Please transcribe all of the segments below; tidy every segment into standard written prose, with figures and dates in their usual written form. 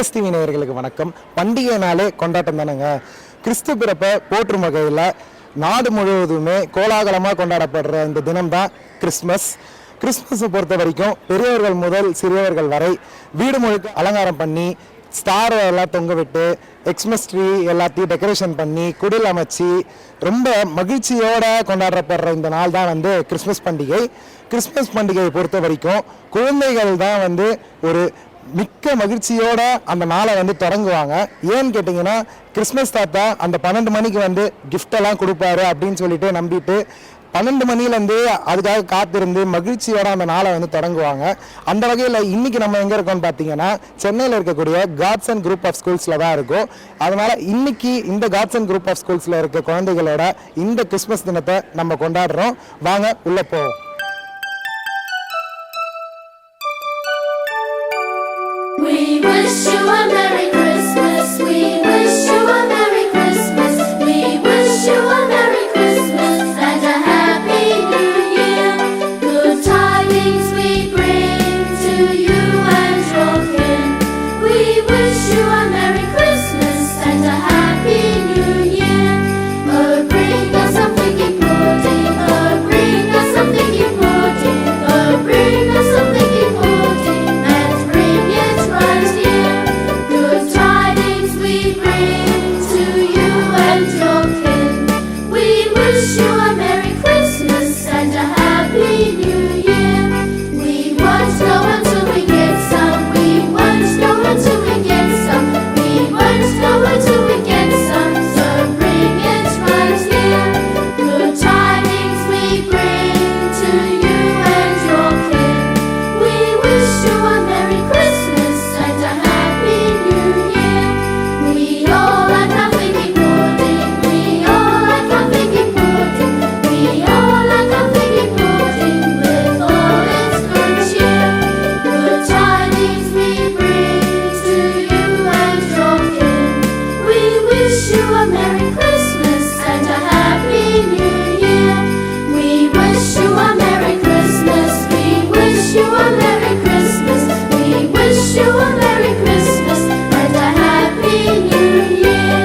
கேஎஸ்டிவி நேயர்களுக்கு வணக்கம். பண்டிகை நாளே கொண்டாட்டம் தானேங்க. கிறிஸ்து பிறப்பை போற்றும் வகையில் நாடு முழுவதுமே கோலாகலமாக கொண்டாடப்படுற இந்த தினம் தான் கிறிஸ்மஸ். கிறிஸ்மஸை பொறுத்த வரைக்கும் பெரியவர்கள் முதல் சிறியவர்கள் வரை வீடு முழுக்க அலங்காரம் பண்ணி ஸ்டார் எல்லாம் தொங்க விட்டு எக்ஸ்மஸ் ட்ரீ எல்லாத்தையும் டெக்கரேஷன் பண்ணி குடில் அமைச்சு ரொம்ப மகிழ்ச்சியோடு கொண்டாடப்படுற இந்த நாள் தான் கிறிஸ்மஸ் பண்டிகை. கிறிஸ்மஸ் பண்டிகையை பொறுத்த வரைக்கும் குழந்தைகள் தான் ஒரு மிக்க மகிழ்ச்சியோட அந்த நாளை தொடங்குவாங்க. ஏன்னு கேட்டிங்கன்னா, கிறிஸ்மஸ் தாத்தா அந்த 12 மணிக்கு கிஃப்டெல்லாம் கொடுப்பாரு அப்படின்னு சொல்லிட்டு நம்பிட்டு 12 மணிலேருந்து அதுக்காக காத்திருந்து மகிழ்ச்சியோட அந்த நாளை தொடங்குவாங்க. அந்த வகையில் இன்றைக்கி நம்ம எங்கே இருக்கோம்னு பார்த்தீங்கன்னா, சென்னையில் இருக்கக்கூடிய காட்சன் குரூப் ஆஃப் ஸ்கூல்ஸில் தான் இருக்கும். அதனால் இன்றைக்கி இந்த காட்சன் குரூப் ஆஃப் ஸ்கூல்ஸில் இருக்க குழந்தைகளோட இந்த கிறிஸ்மஸ் தினத்தை நம்ம கொண்டாடுறோம். வாங்க உள்ளே போவோம். We wish you a Merry Christmas. We wish you a Merry Christmas. We wish you a Merry Christmas and a Happy New Year. Good tidings we bring to you and your kin. We wish you a Merry Christmas and a Happy New Year. Oh, bring us some figgy pudding. Oh, bring us some figgy pudding. Oh, bring us some figgy pudding and bring it right here. Good tidings we bring to you and your kin. We wish you a Merry Christmas and a Happy New Year. We won't know until we get some. We won't know until we get some. We won't know until we get some. So bring it right here. Good tidings we bring to you and your kin. We wish you a Merry Christmas and a Happy New Year. We all like our figgy pudding. We all like our figgy pudding. We all like our figgy pudding with all its good cheer. Good tidings we bring to you and your kin. We wish you a Merry Christmas and a Happy New Year. We wish you a Merry Christmas. We wish you a Merry Christmas. We wish you a Merry Christmas and a Happy New Year.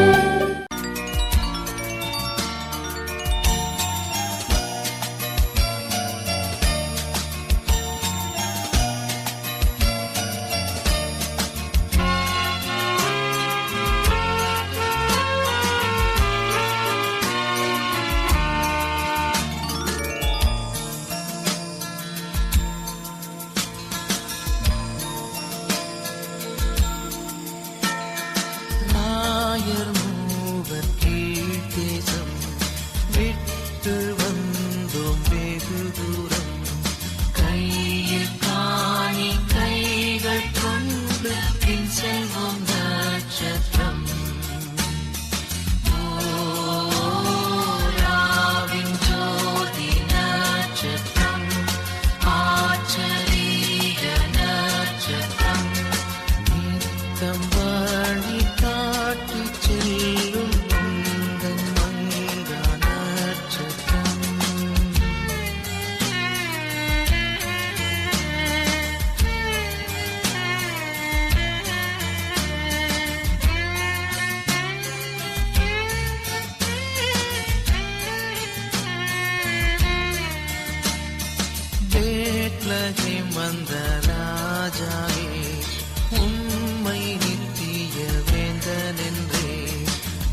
Nair மூவர் கீழ்த்தேசம் விட்டு வந்தோம் வெகு தூரம். கையில் காணி கைகள் கொண்டு பின் செல்வோம் நட்சத்திரம். ஓராவின் ஜோதி நட்சத்திரம், ஆச்சரிய நட்சத்திரம். நித்தம் வழி காட்டி செல்லும் உந்தன் மங்கா நட்சத்திரம். பெத்லகேம் வந்த ராஜாவே, உம்மை நித்திய வேந்தனென்றே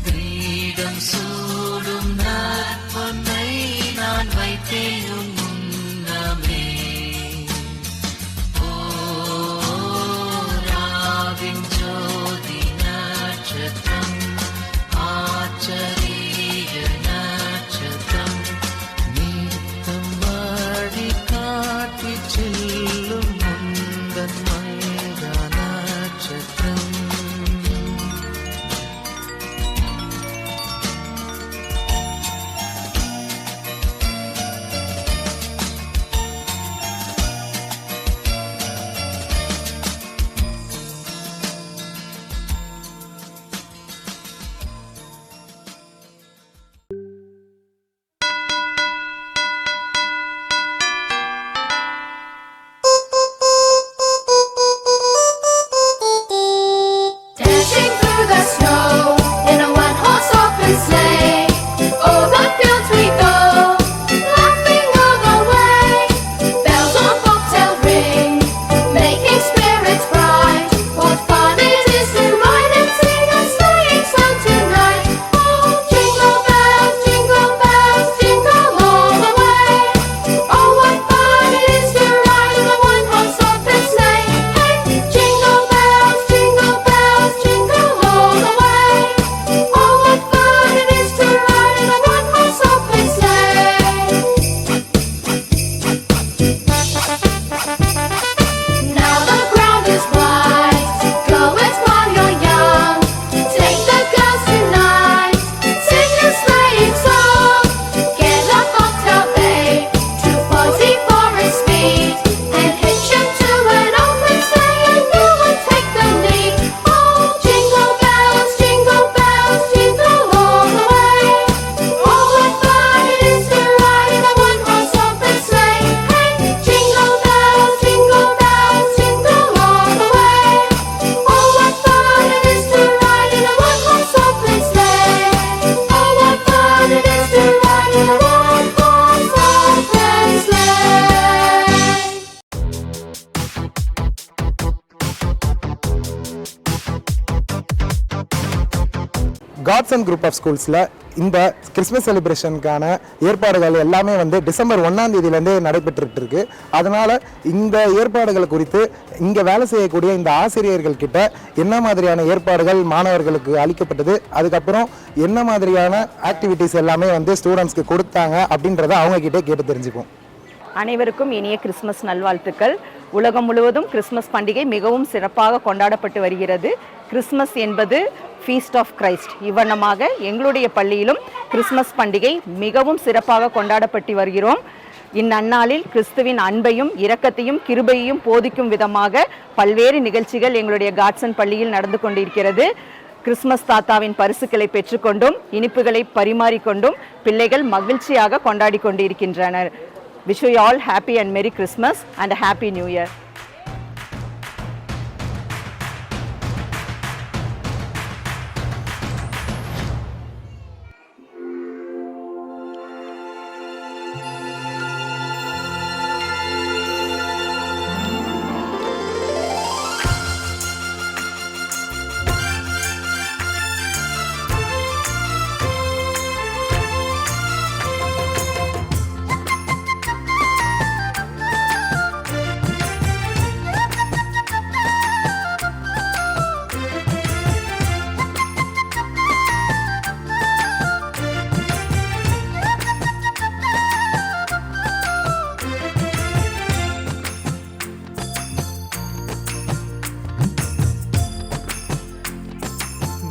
கிரீடம் சூடும் நற்பொன்னை நான் வைத்தேன் உன் முன்னமே. ஓராவின் ஜோதி நட்சத்திரம், ஆச்சரிய நட்சத்திரம். நித்தம் வழி காட்டி செல்லும் உந்தன் மங்கா நட்சத்திரம். குரூப் ஆஃப் ஸ்கூல்ஸில் இந்த கிறிஸ்மஸ் செலிப்ரேஷனுக்கான ஏற்பாடுகள் எல்லாமே வந்து டிசம்பர் 1ஆம் தேதியிலேருந்தே நடைபெற்றுட்டு இருக்கு. அதனால் இந்த ஏற்பாடுகள் குறித்து இங்கே வேலை செய்யக்கூடிய இந்த ஆசிரியர்கள் கிட்ட என்ன மாதிரியான ஏற்பாடுகள் மாணவர்களுக்கு அளிக்கப்பட்டது, அதுக்கப்புறம் என்ன மாதிரியான ஆக்டிவிட்டீஸ் எல்லாமே வந்து ஸ்டூடெண்ட்ஸ்க்கு கொடுத்தாங்க அப்படின்றத அவங்கக்கிட்டே கேட்டு தெரிஞ்சுப்போம். அனைவருக்கும் இனிய கிறிஸ்மஸ் நல்வாழ்த்துக்கள். உலகம் முழுவதும் கிறிஸ்மஸ் பண்டிகை மிகவும் சிறப்பாக கொண்டாடப்பட்டு வருகிறது. கிறிஸ்மஸ் என்பது ஃபீஸ்ட் ஆஃப் கிரைஸ்ட். இவ்வண்ணமாக எங்களுடைய பள்ளியிலும் கிறிஸ்மஸ் பண்டிகை மிகவும் சிறப்பாக கொண்டாடப்பட்டு வருகிறோம். இந்நன்னாளில் கிறிஸ்துவின் அன்பையும் இரக்கத்தையும் கிருபையையும் போதிக்கும் விதமாக பல்வேறு நிகழ்ச்சிகள் எங்களுடைய காட்சன் பள்ளியில் நடந்து கொண்டிருக்கிறது. கிறிஸ்மஸ் தாத்தாவின் பரிசுகளை பெற்றுக்கொண்டும் இனிப்புகளை பரிமாறிக்கொண்டும் பிள்ளைகள் மகிழ்ச்சியாக கொண்டாடி கொண்டிருக்கின்றனர். Wish you all happy and Merry Christmas and a Happy New Year.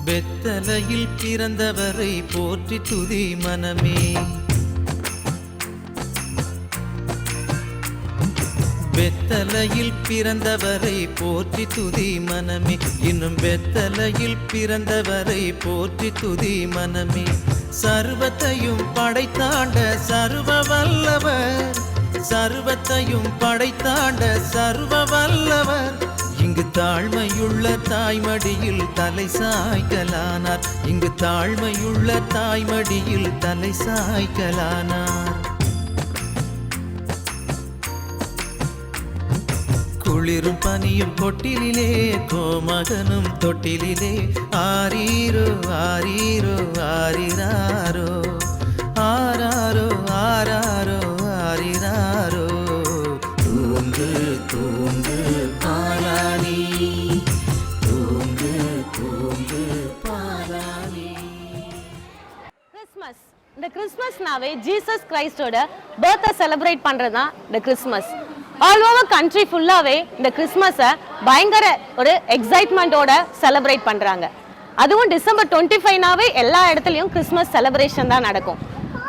பெத்தலையில் பிறந்தவரை போற்றி துதி மனமே. பெத்தலையில் பிறந்தவரை போற்றி துதி மனமே. இன்னும் பெத்தலையில் பிறந்தவரை போற்றி துதி மனமே. சர்வத்தையும் படைத்தாண்ட சர்வ வல்லவர், சர்வத்தையும் படைத்தாண்ட சர்வ வல்லவர் இங்கு தாழ்மையுள்ள தாய்மடியில் தலை சாய்க்கலானார். இங்கு தாழ்மையுள்ள தாய்மடியில் தலை சாய்க்கலானார். குளிரும் பனியும் கொட்டிலே கோமகனும் தொட்டிலே ஆரீரோ ஆரீரோ ஆரிராரோ ஆராரோ ஆராரோ ஆரிராரோ. தூங்கு தூங்கு பாலானி, தூங்கு தூங்கு பாலானி. கிறிஸ்மஸ், இந்த கிறிஸ்மஸ்னாவே ஜீசஸ் கிரைஸ்டோட பர்த்தை செலிப்ரேட் பண்றது தான் இந்த கிறிஸ்மஸ். ஆல் ஓவர் கண்ட்ரி ஃபுல்லாவே இந்த கிறிஸ்மஸை பயங்கர ஒரு எக்ஸைட்மெண்ட்டோட செலிப்ரேட் பண்றாங்க. அதுவும் டிசம்பர் 25 எல்லா இடத்துலையும் கிறிஸ்மஸ் செலிப்ரேஷன் தான் நடக்கும்.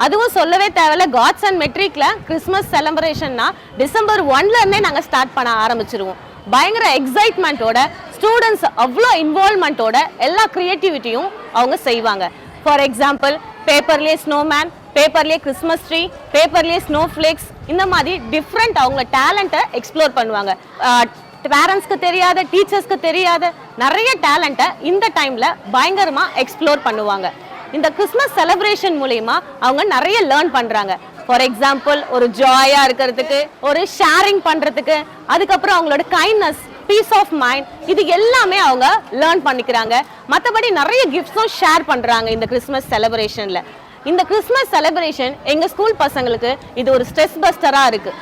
அதுவும் சொல்லவே தேவையில்ல, காட்ஸ் அண்ட் மெட்ரிக்ல கிறிஸ்மஸ் செலிப்ரேஷன்னா டிசம்பர் 1ல இருந்தே நாங்கள் ஸ்டார்ட் பண்ண ஆரம்பிச்சிருவோம். பயங்கர எக்ஸைட்மெண்ட்டோட ஸ்டூடெண்ட்ஸ் அவ்வளோ இன்வால்வ்மெண்ட்டோட எல்லா கிரியேட்டிவிட்டியும் அவங்க செய்வாங்க. ஃபார் எக்ஸாம்பிள் பேப்பர்லேயே ஸ்னோமேன், பேப்பர்லேயே கிறிஸ்மஸ் ட்ரீ, பேப்பர்லேயே ஸ்னோ ஃப்ளேக்ஸ், இந்த மாதிரி டிஃப்ரெண்ட் அவங்க டேலண்ட்டை எக்ஸ்ப்ளோர் பண்ணுவாங்க. பேரண்ட்ஸ்க்கு தெரியாத, டீச்சர்ஸ்க்கு தெரியாத நிறைய டேலண்ட்டை இந்த டைமில் பயங்கரமாக எக்ஸ்ப்ளோர் பண்ணுவாங்க. இந்த கிறிஸ்மஸ் செலிப்ரேஷன் மூலமா அவங்க நிறைய லேர்ன் பண்றாங்க. ஃபார் எக்ஸாம்பிள் ஒரு ஜாயா இருக்கிறதுக்கு, ஒரு ஷேரிங் பண்றதுக்கு, அதுக்கப்புறம் அவங்களோட கைண்ட்னஸ், பீஸ் ஆஃப் மைண்ட், இது எல்லாமே அவங்க லேர்ன் பண்ணிக்கிறாங்க. மற்றபடி நிறைய கிஃப்ட்ஸும் ஷேர் பண்றாங்க இந்த கிறிஸ்மஸ் செலிப்ரேஷன்ல. இந்த கிறிஸ்மஸ் செலிப்ரேஷன் எங்க ஸ்கூல் பசங்களுக்கு இது ஒரு ஸ்ட்ரெஸ் பஸ்டரா இருக்கு.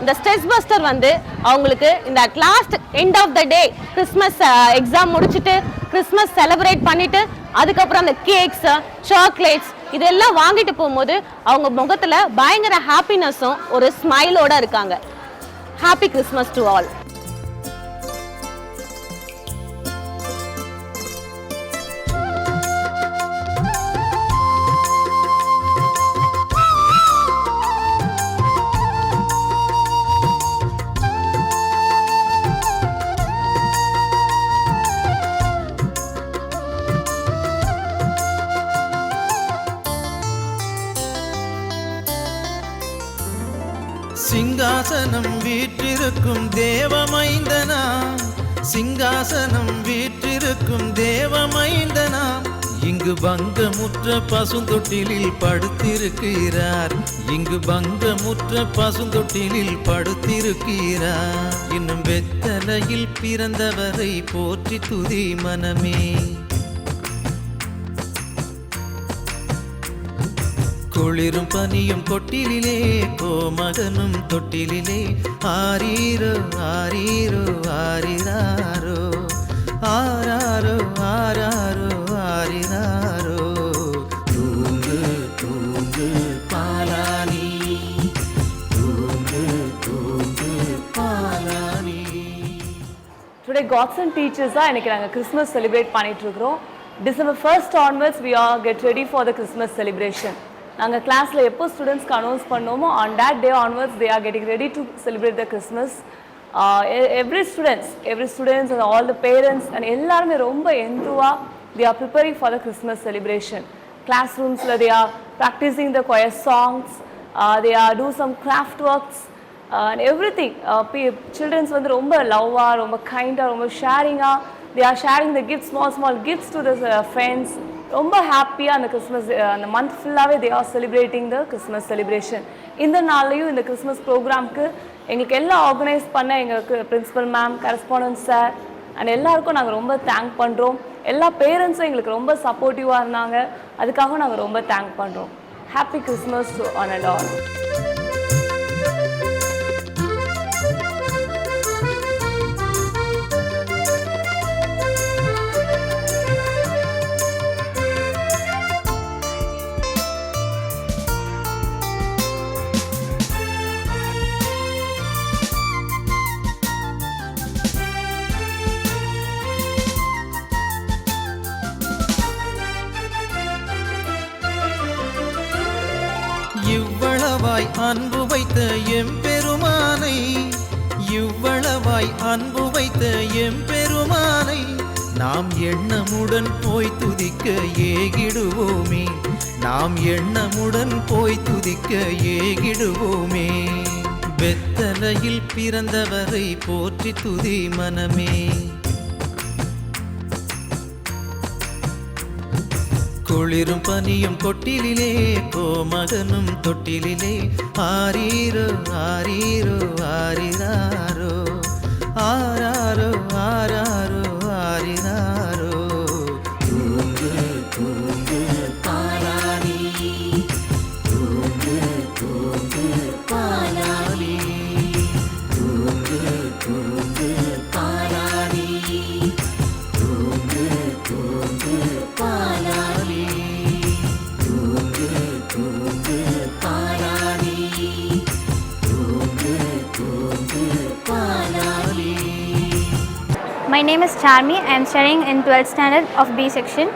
இந்த ஸ்ட்ரெஸ் பஸ்டர் வந்து அவங்களுக்கு இந்த at last end of the day Christmas exam முடிச்சுட்டு கிறிஸ்மஸ் செலிப்ரேட் பண்ணிட்டு அதுக்கப்புறம் அந்த கேக்ஸ், சாக்லேட்ஸ் இதெல்லாம் வாங்கிட்டு போகும்போது அவங்க முகத்துல பயங்கர ஹாப்பினஸும் ஒரு ஸ்மைலோட இருக்காங்க. Happy Christmas to all. சிங்காசனம் வீற்றிருக்கும் தேவமைந்தனா, சிங்காசனம் வீற்றிருக்கும் தேவமைந்தனா, இங்கு பங்கமுற்ற பசுந்தொட்டிலில் படுத்திருக்கிறார், இங்கு பங்கமுற்ற பசுந்தொட்டிலில் படுத்திருக்கிறார். இன்னும் வெத்தலையில் பிறந்தவரை போற்றி துதி மனமே. குளிரும் பனியும் கொட்டிலே கோமகனும் தொட்டிலே ஆரீரோ ஆரீரோ ஆரிராரோ ஆராரோ ஆராரோ ஆரிராரோ தூங்கு தூங்கு பாலானி தூங்கு தூங்கு Balani. Today Gods and Teachers இன்னைக்கு நாங்கள் கிறிஸ்மஸ் செலிப்ரேட் பண்ணிட்டு இருக்கிறோம். December 1st onwards we all get ready for the Christmas celebration. நாங்கள் கிளாஸில் எப்போ ஸ்டூடெண்ட்ஸ்க்கு announce பண்ணோமோ on that day onwards they are getting ready to celebrate the Christmas. Every students and all the parents and எல்லாருமே ரொம்ப எந்துவா they are preparing for the Christmas celebration. Classrooms they are practicing the choir songs, they are do some craft works and everything. Children's வந்து ரொம்ப லவ்வா ரொம்ப கைண்டாக ரொம்ப ஷேரிங்காக they are sharing the gifts, small gifts to the friends. ரொம்ப ஹாப்பியாக அந்த Christmas அந்த month ஃபுல்லாகவே they are celebrating the Christmas celebration. இந்த நாள்லையும் இந்த கிறிஸ்மஸ் ப்ரோக்ராம்க்கு எங்களுக்கு எல்லாம் ஆர்கனைஸ் பண்ண எங்களுக்கு principal ma'am, correspondent sir and எல்லாருக்கும் நாங்கள் ரொம்ப தேங்க் பண்ணுறோம். எல்லா பேரண்ட்ஸும் எங்களுக்கு ரொம்ப சப்போர்ட்டிவாக இருந்தாங்க, அதுக்காக நாங்கள் ரொம்ப தேங்க் பண்ணுறோம். Happy Christmas to all and all. இவ்வளவாய் அன்பு வைத்த எம்பெருமானை, இவ்வளவாய் அன்பு வைத்த எம்பெருமானை நாம் எண்ணமுடன் போய் துதிக்க ஏகிடுவோமே, நாம் எண்ணமுடன் போய் துதிக்க ஏகிடுவோமே. பெத்தலையில் பிறந்தவரை போற்றி துதி மனமே. குளிரும் பனியும் கொட்டிலே கோமகனும் தொட்டிலே ஆரீரோ ஆரீரோ ஆரிராரோ ஆராரோ ஆராரோ ஆரிராரோ தூங்கு தூங்கு பாலானி தூங்கு தூங்கு பாலானி தூங்கு தூங்கு பாலானி தூங்கு தூங்கு பாலானி தூங்கு தூங்கு பாலானி தூங்கு தூங்கு Balani. My name is Charmi. I am studying in 12th standard of B section.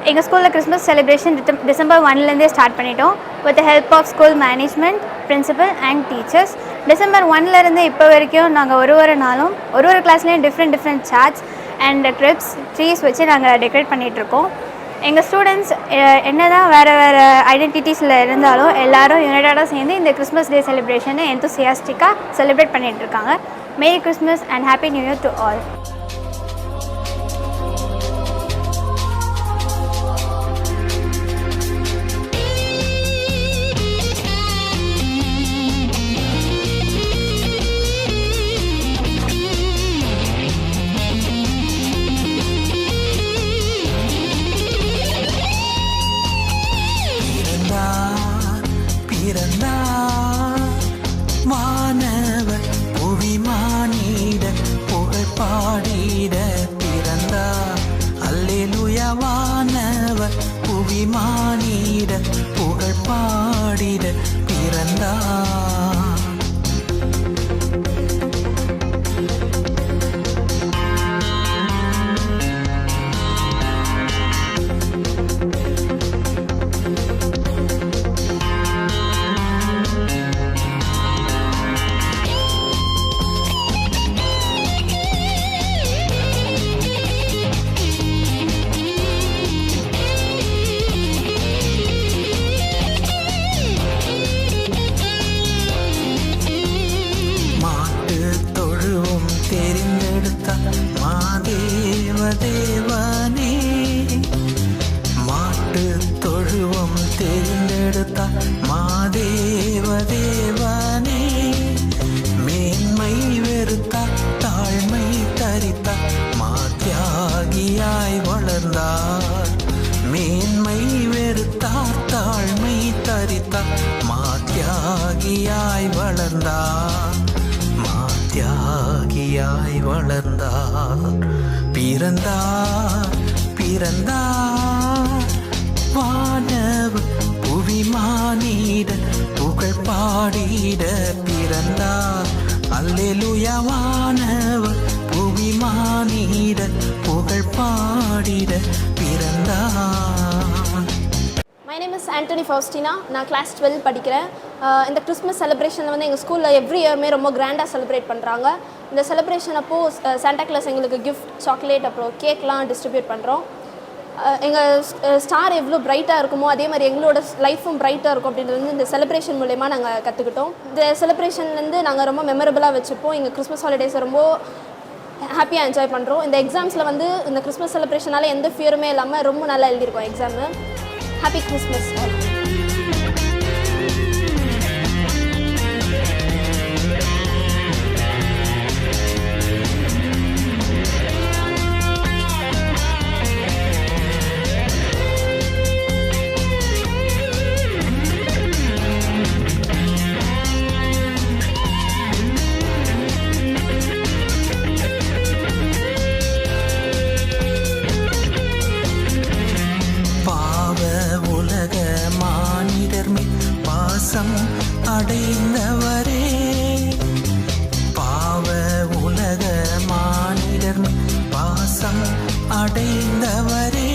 எங்கள் ஸ்கூலில் கிறிஸ்மஸ் செலிப்ரேஷன் டிசம்பர் 1லேருந்தே ஸ்டார்ட் பண்ணிட்டோம். With the help of school management, principal and teachers. December 1லேருந்து இப்போ வரைக்கும் நாங்கள் ஒரு நாளும் ஒரு கிளாஸ்லேயும் different charts and trips trees வச்சு நாங்கள் டெக்கரேட் பண்ணிகிட்ருக்கோம். எங்கள் ஸ்டூடெண்ட்ஸ் என்ன தான் வேறு ஐடென்டிட்டிஸில் இருந்தாலும் எல்லோரும் யுனைட்டடாக சேர்ந்து இந்த கிறிஸ்மஸ் டே செலிப்ரேஷனை எந்தூசியாஸ்டிக்காக செலிப்ரேட் பண்ணிகிட்ருக்காங்க. Merry Christmas and happy new year to all. வானவர் புவிமானிட புகழ் பாடிட பிறந்தார். அல்லேலூயா. வானவர் புவிமானிட புகழ் பாடிட பிறந்தார். தேவனே மாட்டு தொழுவம் தேர்ந்தெடுத்த மாதேவ தேவனே மேன்மை வெறுத்த தாழ்மை தரித்த மாத்தியாகியாய் வளர்ந்தார். மேன்மை வெறுத்தார் தாழ்மை தரித்தார் மாத்தியாகியாய் வளர்ந்தார் மாத்தியாகியாய் வளர்ந்தார் பிறந்தார் பிறந்தார் வானவர் புவிமானிட புகழ் பாடிட பிறந்தார் அல்லேலூயா வானவர் புவிமானிட புகழ் பாடிட பிறந்தார். My name is Anthony Faustina. நான் கிளாஸ் 12 படிக்கிறேன். இந்த கிறிஸ்மஸ் செலிப்ரேஷனில் வந்து எங்கள் ஸ்கூலில் எவ்ரி இயருமே ரொம்ப கிராண்டாக செலிப்ரேட் பண்ணுறாங்க. இந்த செலிப்ரேஷன் அப்போது சாண்டா கிளாஸ் எங்களுக்கு கிஃப்ட் சாக்லேட் அப்புறம் கேக்லாம் டிஸ்ட்ரிபியூட் பண்ணுறோம். எங்கள் ஸ்டார் எவ்வளோ பிரைட்டாக இருக்குமோ அதே மாதிரி எங்களோட லைஃப்பும் பிரைட்டாக இருக்கும் அப்படின்றது வந்து இந்த செலிப்ரேஷன் மூலயமா நாங்கள் கற்றுக்கிட்டோம். இந்த செலிப்ரேஷன்லேருந்து நாங்கள் ரொம்ப மெமரபுளாக வச்சுப்போம். எங்கள் கிறிஸ்மஸ் ஹாலிடேஸை ரொம்ப ஹாப்பியாக என்ஜாய் பண்ணுறோம். இந்த எக்ஸாம்ஸில் வந்து இந்த கிறிஸ்மஸ் செலிப்ரேஷனால் எந்த ஃபியருமே இல்லாமல் ரொம்ப நல்லா எழுதியிருக்கோம் எக்ஸாமு. Happy Christmas. அடைந்தவரே பாவ உலக மானிடர் பாசம் அடைந்தவரே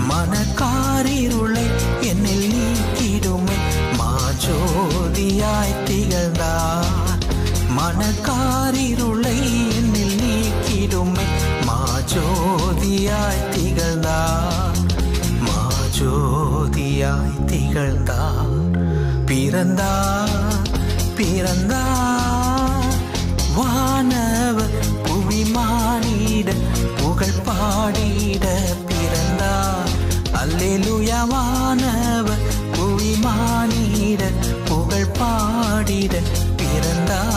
மனக்காரிருளை என்னில் நீக்கிடுமே மாஜோதியாய் திகழ்ந்தார் மனக்காரிருளை என்னில் நீக்கிடுமே மாஜோதியாய் திகழ்ந்தார் மாஜோதியாய் திகழ்ந்தார் பிறந்தார் பிறந்தார் வானவர் புவிமானிட புகழ் பாடிட பிறந்தார் அல்லேலூயா வானவர் புவிமானிட புகழ் பாடிட பிறந்தார்.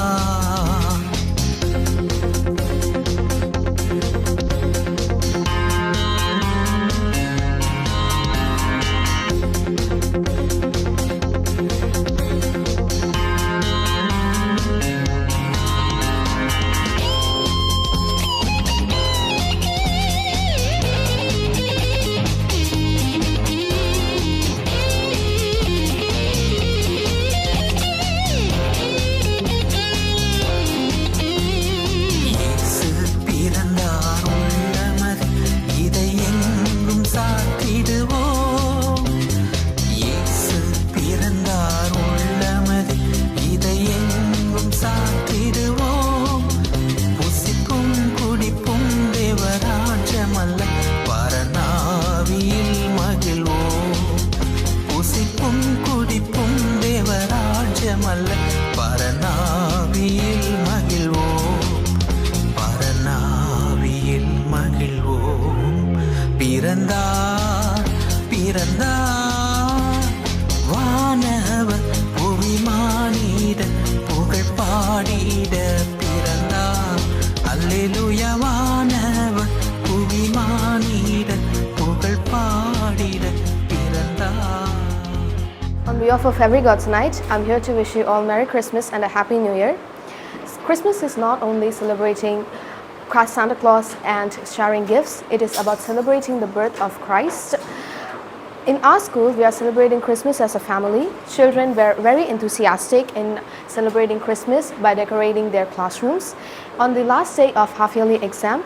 பிறந்தார் பிறந்தார் வானவர் புவிமானிட புகழ் பாடிட பிறந்தார் அல்லேலூயா வானவர் புவிமானிட புகழ் பாடிட பிறந்தார். On behalf of Every God's Night, I'm here to wish you all Merry Christmas and a Happy New Year. Christmas is not only celebrating Santa Claus and sharing gifts, it is about celebrating the birth of Christ. In our school, we are celebrating Christmas as a family. Children were very enthusiastic in celebrating Christmas by decorating their classrooms. On the last day of half-yearly exam,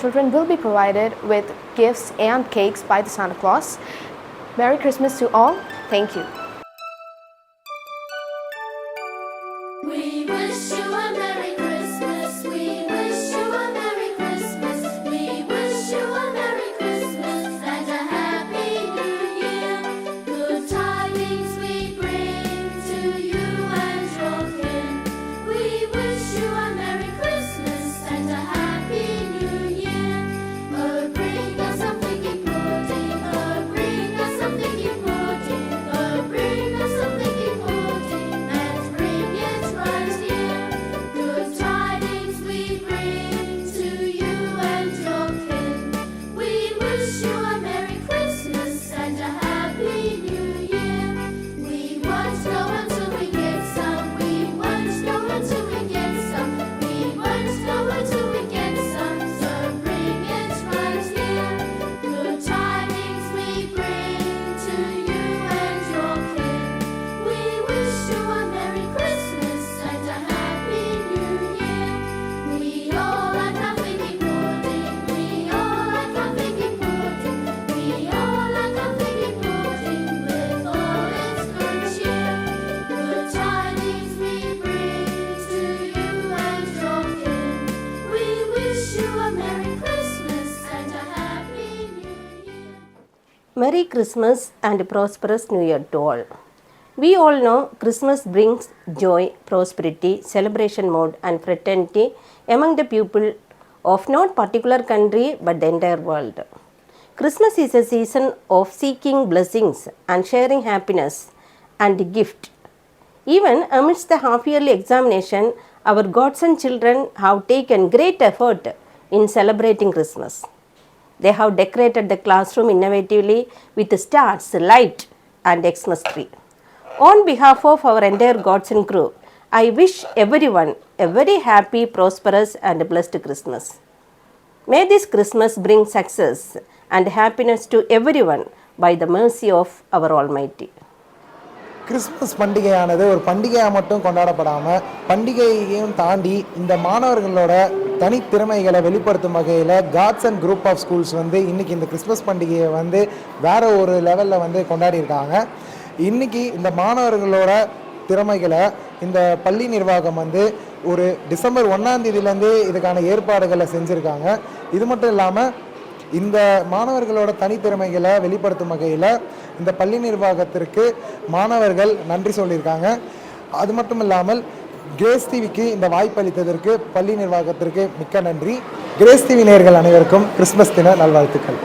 children will be provided with gifts and cakes by the Santa Claus. Merry Christmas to all. Thank you. We wish you a Merry Christmas. We wish you a Merry Christmas. We wish you a Merry Christmas and a Happy New Year. Good tidings we bring to you and your kin. We wish you a Merry Christmas and a Happy New Year. Oh, bring us something important. Oh, bring us something important. Oh, bring Christmas and prosperous New Year to all. We all know Christmas brings joy, prosperity, celebration mode and fraternity among the people of not particular country but the entire world. Christmas is a season of seeking blessings and sharing happiness and gift. Even amidst the half-yearly examination, our godson children have taken great effort in celebrating Christmas. They have decorated the classroom innovatively with stars, light and Xmas tree. On behalf of our entire godson crew, I wish everyone a very happy, prosperous and blessed Christmas. May this Christmas bring success and happiness to everyone by the mercy of our Almighty. Christmas பண்டிகையானது ஒரு பண்டிகையாக மட்டும் கொண்டாடப்படாமல் பண்டிகையையும் தாண்டி இந்த மாணவர்களோட தனித்திறமைகளை வெளிப்படுத்தும் வகையில் Gods and group of schools வந்து இன்றைக்கி இந்த கிறிஸ்மஸ் பண்டிகையை வந்து வேறு ஒரு லெவலில் வந்து கொண்டாடியிருக்காங்க. இன்றைக்கி இந்த மாணவர்களோட திறமைகளை இந்த பள்ளி நிர்வாகம் வந்து ஒரு டிசம்பர் 1ஆம் தேதியிலேருந்து இதுக்கான ஏற்பாடுகளை செஞ்சுருக்காங்க. இது மட்டும் இல்லாமல் இந்த மாணவர்களோட தனித்திறமைகளை வெளிப்படுத்தும் வகையில் இந்த பள்ளி நிர்வாகத்திற்கு மாணவர்கள் நன்றி சொல்லியிருக்காங்க. அது மட்டும் இல்லாமல் கிரேஸ் டிவிக்கு இந்த வாய்ப்பு அளித்ததற்கு பள்ளி நிர்வாகத்திற்கு மிக்க நன்றி. கிரேஸ் டிவி நேயர்கள் அனைவருக்கும் கிறிஸ்மஸ் தின நல்வாழ்த்துக்கள்.